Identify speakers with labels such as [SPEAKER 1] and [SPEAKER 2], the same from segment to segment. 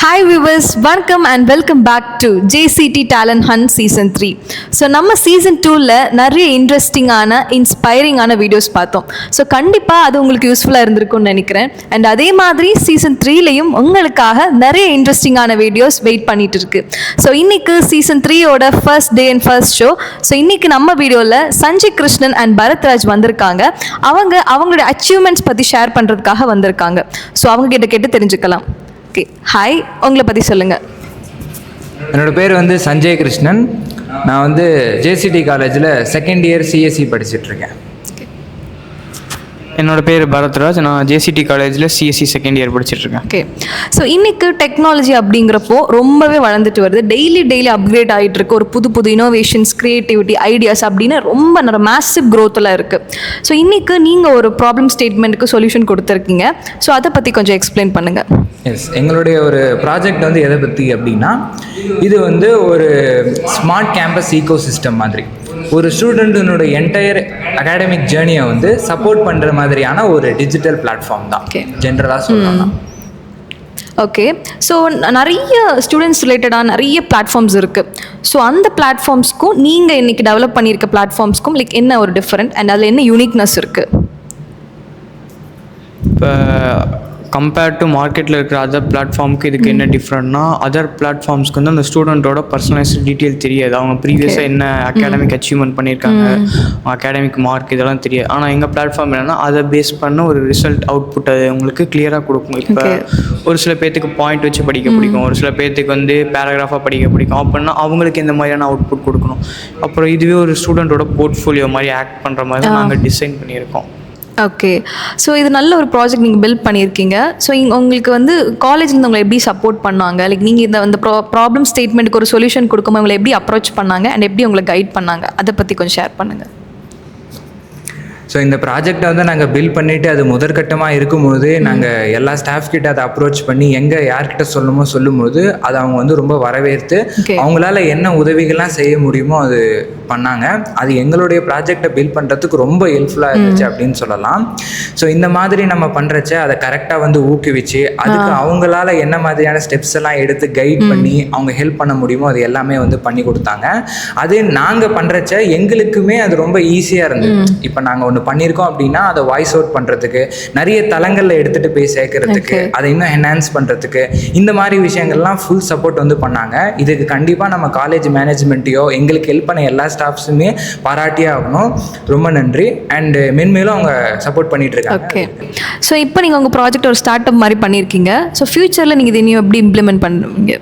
[SPEAKER 1] Hi viewers, welcome and welcome back to JCT Talent Hunt Season 3. So நம்ம Season 2ல நிறைய இன்ட்ரெஸ்டிங்கான இன்ஸ்பைரிங்கான videos பார்த்தோம். So கண்டிப்பாக அது உங்களுக்கு யூஸ்ஃபுல்லாக இருந்திருக்கும்னு நினைக்கிறேன். அண்ட் அதே மாதிரி Season 3லையும் உங்களுக்காக நிறைய இன்ட்ரெஸ்டிங்கான வீடியோஸ் வெயிட் பண்ணிட்டு இருக்கு. ஸோ இன்னைக்கு Season 3யோட first day and first show. So இன்னைக்கு நம்ம வீடியோவில் சஞ்சய் கிருஷ்ணன் அண்ட் பரத்ராஜ் வந்திருக்காங்க. அவங்களோட அச்சீவ்மெண்ட்ஸ் பற்றி ஷேர் பண்ணுறதுக்காக வந்திருக்காங்க. ஸோ அவங்க கிட்ட கேட்டு தெரிஞ்சுக்கலாம். ஓகே, ஹாய், உங்களை பற்றி சொல்லுங்கள்.
[SPEAKER 2] என்னோடய பேர் சஞ்சய் கிருஷ்ணன். நான் ஜேசிடி காலேஜில் செகண்ட் இயர் சிஎஸ்சி படிச்சுட்ருக்கேன்.
[SPEAKER 3] என்னோடய பேர் பரத்ராஜ். நான் ஜேசிடி காலேஜில் சிஎஸ்சி செகண்ட் இயர் படிச்சுட்ருக்கேன்.
[SPEAKER 1] ஓகே, ஸோ இன்றைக்கு டெக்னாலஜி அப்படிங்கிறப்போ ரொம்பவே வளர்ந்துட்டு வருது. டெய்லி அப்கிரேட் ஆகிட்டு இருக்கு. ஒரு புது இனோவேஷன்ஸ், க்ரியேட்டிவிட்டி, ஐடியாஸ் அப்படின்னு ரொம்ப மேசிவ் க்ரோத்தில் இருக்குது. ஸோ இன்றைக்கு நீங்கள் ஒரு ப்ராப்ளம் ஸ்டேட்மெண்ட்டுக்கு சொல்யூஷன் கொடுத்துருக்கீங்க. ஸோ அதை பற்றி கொஞ்சம் எக்ஸ்பிளைன் பண்ணுங்கள்.
[SPEAKER 2] எஸ், எங்களுடைய ஒரு ப்ராஜெக்ட் எதை பற்றி அப்படின்னா, இது ஒரு ஸ்மார்ட் கேம்பஸ் ஈகோ சிஸ்டம் மாதிரி ஒரு ஸ்டூடெண்ட்டினோட என்டையர் அகாடமிக் ஜேர்னியை சப்போர்ட் பண்ணுற மாதிரியான ஒரு டிஜிட்டல் பிளாட்ஃபார்ம் தான் ஜென்ரலாக சொல்லலாம்.
[SPEAKER 1] ஓகே, ஸோ நிறைய ஸ்டூடெண்ட்ஸ் ரிலேட்டடாக நிறைய பிளாட்ஃபார்ம்ஸ் இருக்குது. ஸோ அந்த பிளாட்ஃபார்ம்ஸ்க்கும் நீங்கள் இன்றைக்கி டெவலப் பண்ணியிருக்க பிளாட்ஃபார்ம்ஸ்க்கும் என்ன ஒரு டிஃப்ரெண்ட் அண்ட் அதில் என்ன யூனிக்னஸ் இருக்குது?
[SPEAKER 3] இப்போ கம்பேர்ட் டு மார்க்கெட்டில் இருக்கிற அதர் பிளாட்ஃபார்முக்கு இதுக்கு என்ன டிஃப்ரெண்ட்னா, அதர் பிளாட்ஃபார்ம்ஸ்க்கு அந்த ஸ்டூடெண்ட்டோட பர்சனலைஸ்டு டீட்டெயில் தெரியாது. அவங்க ப்ரீவியஸாக என்ன அகாடமிக் அச்சீவ்மெண்ட் பண்ணியிருக்காங்க, அகாடமிக் மார்க், இதெல்லாம் தெரியாது. ஆனால் எங்கள் பிளாட்ஃபார்ம் என்னென்னா, அதை பேஸ் பண்ண ஒரு ரிசல்ட் அவுட்புட் அது உங்களுக்கு கிளியராக கொடுக்கும். இப்போ ஒரு சில பேர்த்துக்கு பாயிண்ட் வச்சு படிக்க பிடிக்கும், ஒரு சில பேர்த்துக்கு பேராகிராஃபாக படிக்க பிடிக்கும். அப்படின்னா அவங்களுக்கு இந்த மாதிரியான அவுட்புட் கொடுக்கணும். அப்புறம் இதுவே ஒரு ஸ்டூடெண்ட்டோட போர்ட்ஃபோலியோ மாதிரி ஆக்ட் பண்ணுற மாதிரி தான் நாங்கள் டிசைன் பண்ணியிருக்கோம்.
[SPEAKER 1] ஓகே, ஸோ இது நல்ல ஒரு ப்ராஜெக்ட் நீங்கள் பில்ட் பண்ணியிருக்கீங்க. ஸோ உங்களுக்கு காலேஜ்லேருந்து உங்களை எப்படி சப்போர்ட் பண்ணாங்க? நீங்கள் இந்த ப்ராப்ளம் ஸ்டேட்மெண்ட்டுக்கு ஒரு சொல்யூஷன் கொடுக்கும்போது உங்களை எப்படி அப்ரோச் பண்ணாங்க அண்ட் எப்படி உங்களை கைட் பண்ணாங்க? அதை பற்றி கொஞ்சம் ஷேர் பண்ணுங்கள்.
[SPEAKER 2] ஸோ இந்த ப்ராஜெக்டை நாங்கள் பில்ட் பண்ணிவிட்டு அது முதற்கட்டமாக இருக்கும்போது நாங்கள் எல்லா ஸ்டாஃப் கிட்ட அதை அப்ரோச் பண்ணி யார்கிட்ட சொல்லும்போது அதை அவங்க ரொம்ப வரவேற்று அவங்களால என்ன உதவிகள்லாம் செய்ய முடியுமோ அது பண்ணாங்க. அது எங்களுடைய ப்ராஜெக்டை பில்ட் பண்ணுறதுக்கு ரொம்ப ஹெல்ப்ஃபுல்லாக இருந்துச்சு அப்படின்னு சொல்லலாம். ஸோ இந்த மாதிரி நம்ம பண்ணுறச்ச அதை கரெக்டாக ஊக்குவிச்சு அதுக்கு அவங்களால என்ன மாதிரியான ஸ்டெப்ஸ் எல்லாம் எடுத்து கைட் பண்ணி அவங்க ஹெல்ப் பண்ண முடியுமோ அது எல்லாமே பண்ணி கொடுத்தாங்க. அது நாங்கள் பண்ணுறச்ச எங்களுக்குமே அது ரொம்ப ஈஸியாக இருந்தது. இப்போ நாங்கள் ஒன்று பண்ணியிருக்கோம் அப்படின்னா அதை வாய்ஸ் அவுட் பண்ணுறதுக்கு, நிறைய தளங்களில் எடுத்துகிட்டு போய் சேர்க்கறதுக்கு, அதை இன்னும் என்ஹான்ஸ் பண்ணுறதுக்கு, இந்த மாதிரி விஷயங்கள்லாம் ஃபுல் சப்போர்ட் பண்ணாங்க. இதுக்கு கண்டிப்பாக நம்ம காலேஜ் மேனேஜ்மெண்ட்டையோ எங்களுக்கு ஹெல்ப் பண்ண எல்லா ஸ்டாஃப்ஸுமே பாராட்டியே ஆகணும். ரொம்ப நன்றி. அண்டு மென்மேலும் அவங்க சப்போர்ட் பண்ணிட்டு இருக்காங்க.
[SPEAKER 1] ஓகே, ஸோ இப்போ நீங்கள் உங்கள் ப்ராஜெக்ட் ஒரு ஸ்டார்ட் அப் மாதிரி பண்ணியிருக்கீங்க. ஸோ ஃப்யூச்சரில் நீங்கள் இது இன்னும் எப்படி இம்ப்ளிமெண்ட் பண்ணுவீங்க?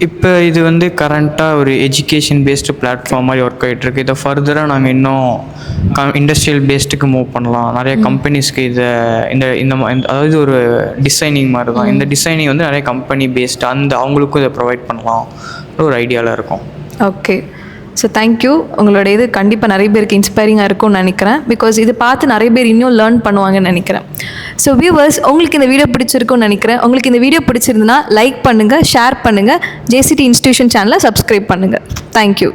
[SPEAKER 3] இப்போ இது கரண்ட்டாக ஒரு எஜுகேஷன் பேஸ்டு பிளாட்ஃபார்ம் மாதிரி ஒர்க் ஆகிட்டுருக்கு. இதை ஃபர்தராக நாங்கள் இன்னும் இண்டஸ்ட்ரியல் பேஸ்டுக்கு மூவ் பண்ணலாம். நிறைய கம்பெனிஸ்க்கு இதை அதாவது ஒரு டிசைனிங் மாதிரி தான். இந்த டிசைனிங் நிறைய கம்பெனி பேஸ்டு அவங்களுக்கும் இதை ப்ரொவைட் பண்ணலாம் ஒரு ஐடியாவில் இருக்கும்.
[SPEAKER 1] Okay, so thank you. உங்களோட இது கண்டிப்பாக நிறைய பேருக்கு இன்ஸ்பைரிங்காக இருக்கும்னு நினைக்கிறேன். பிகாஸ் இது பார்த்து நிறைய பேர் இன்னும் லேர்ன் பண்ணுவாங்கன்னு நினைக்கிறேன். ஸோ வியூவர்ஸ், உங்களுக்கு இந்த வீடியோ பிடிச்சிருக்கும்னு நினைக்கிறேன். உங்களுக்கு இந்த வீடியோ பிடிச்சிருந்துன்னா லைக் பண்ணுங்கள், ஷேர் பண்ணுங்கள், ஜேசிடி இன்ஸ்டிடியூஷன் சேனலை சப்ஸ்கிரைப் பண்ணுங்கள். தேங்க்யூ.